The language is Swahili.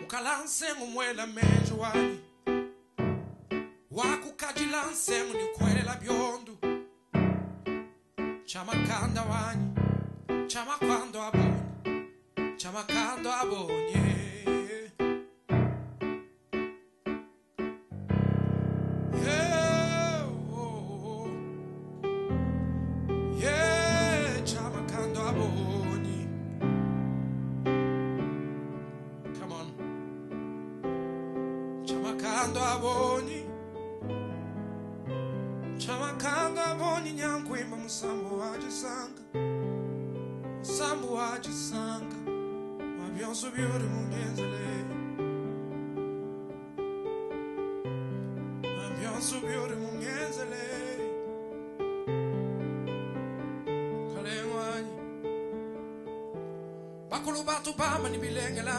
Mukalanse ngumwela mejo wani wakukajilanse ngunikwelela biondu chamakanda wani chamakwando abonye chamakando abonye chamakando abonye. Come on. Chamakando abonye nyankwimba musambo wajisanga wabyonso byori mungenzele wabyonso byori mungenzele kalengwani bakulu batu bama ni bilengela